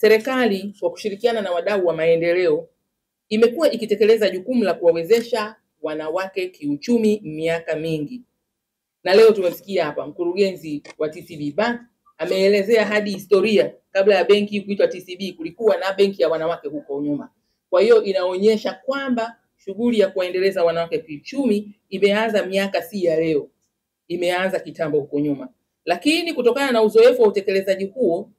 serikali kwa kushirikiana na wadau wa maendeleo imekuwa ikitekeleza jukumu la kuwawezesha wanawake kiuchumi miaka mingi. Na leo tumesikia hapa mkurugenzi wa TCB Bank ameelezea hadi historia. Kabla ya benki kuitwa TCB kulikuwa na benki ya wanawake huko nyuma. Kwa hiyo inaonyesha kwamba shughuli ya kuendeleza wanawake kiuchumi imeanza miaka si ya leo. Imeanza kitambo huko nyuma. Lakini kutokana na uzoefu wa utekelezaji huo,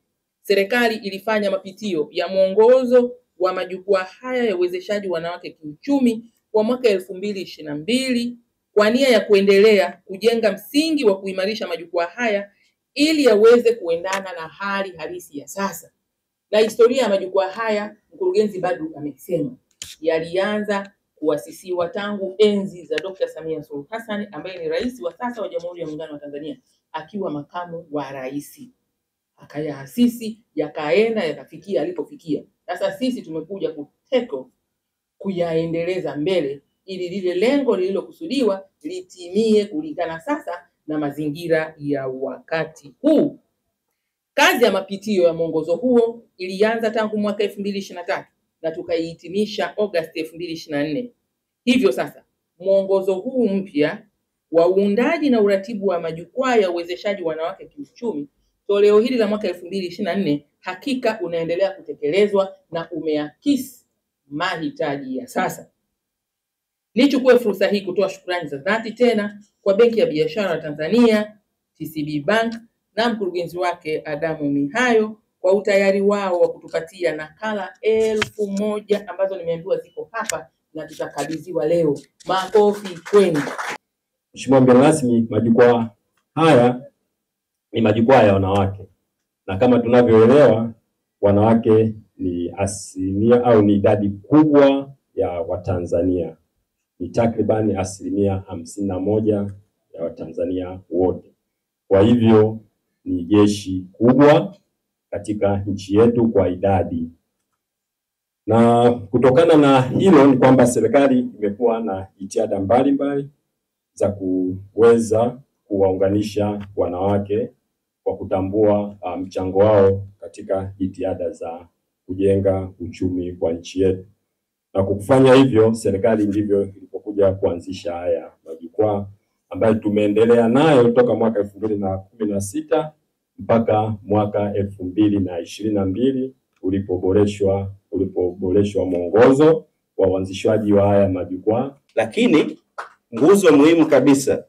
serikali ilifanya mapitio ya mwongozo wa majukwaa haya ya uwezeshaji wanawake kiuchumi kwa mwaka 2022 kwa nia ya kuendelea kujenga msingi wa kuimarisha majukwaa haya ili yaweze kuendana na hali halisi ya sasa. Na historia ya majukwaa haya, mkurugenzi bado amesema, yalianza kuasisiwa tangu enzi za Dr. Samia Suluhu Hassan ambaye ni rais wa sasa wa Jamhuri ya Muungano wa Tanzania akiwa makamu wa rais. Akayaasisi, yakaenda yakafikia alipofikia. Sasa sisi tumekuja kuyaendeleza mbele ili lile lengo lililokusudiwa litimie kulingana sasa na mazingira ya wakati huu. Kazi ya mapitio ya mwongozo huo ilianza tangu mwaka 2023 na tukaihitimisha Agosti 2024. Hivyo sasa mwongozo huu mpya wa uundaji na uratibu wa majukwaa ya uwezeshaji wanawake kiuchumi toleo hili la mwaka 2024 hakika unaendelea kutekelezwa na umeakisi mahitaji ya sasa. Nichukue fursa hii kutoa shukrani za dhati tena kwa Benki ya Biashara ya Tanzania, TCB Bank na mkurugenzi wake Adamu Mihayo kwa utayari wao wa kutupatia nakala 1000 ambazo nimeambiwa ziko hapa na tutakabidhiwa leo. Makofi kwenu. Mheshimiwa mgeni rasmi, majukwaa haya ni majukwaa ya wanawake. Na kama tunavyoelewa, wanawake ni asilimia au ni idadi kubwa ya Watanzania. Ni takribani 51% ya Watanzania wote. Kwa hivyo ni jeshi kubwa katika nchi yetu kwa idadi. Na kutokana na hilo ni kwamba serikali imekuwa na jitihada mbalimbali za kuweza kuwaunganisha wanawake kwa kutambua mchango wao katika jitihada za kujenga uchumi wa nchi yetu. Na kufanya hivyo, serikali ndivyo ilipokuja kuanzisha haya majukwaa ambayo tumeendelea nayo toka mwaka 2016 mpaka mwaka 2022 ulipoboreshwa mwongozo wa uanzishwaji wa haya majukwaa. Lakini nguzo muhimu kabisa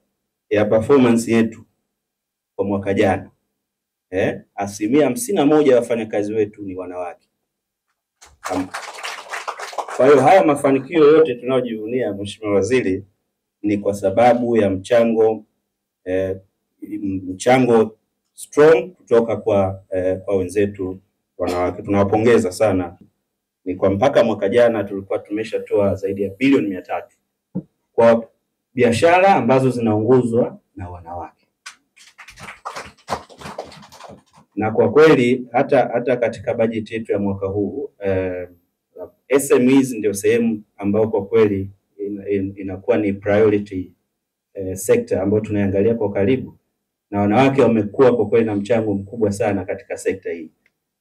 ya performance yetu kwa mwaka jana, 51% ya wafanyakazi wetu ni wanawake. Kwa hiyo haya mafanikio yote tunayojivunia, Mheshimiwa Waziri, ni kwa sababu ya mchango strong kutoka kwa wenzetu wanawake. Tunawapongeza sana. Ni kwa mpaka mwaka jana tulikuwa tumeshatoa zaidi ya bilioni 300 kwa biashara ambazo zinaongozwa na wanawake. Na kwa kweli hata katika bajeti yetu ya mwaka huu SMEs ndio sehemu ambayo kwa kweli inakuwa ni priority sector ambayo tunaangalia kwa karibu, na wanawake wamekuwa kwa kweli na mchango mkubwa sana katika sekta hii.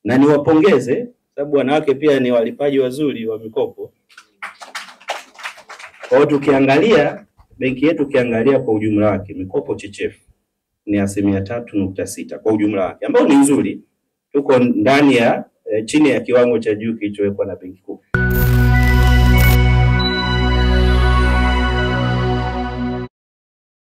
Na niwapongeze sababu wanawake pia ni walipaji wazuri wa mikopo. Kwa hiyo tukiangalia benki yetu, ukiangalia kwa ujumla wake mikopo chechefu ni 3.6 kwa ujumla wake, ambao ni nzuri. Tuko ndani ya chini ya kiwango cha juu kilichowekwa na Benki Kuu.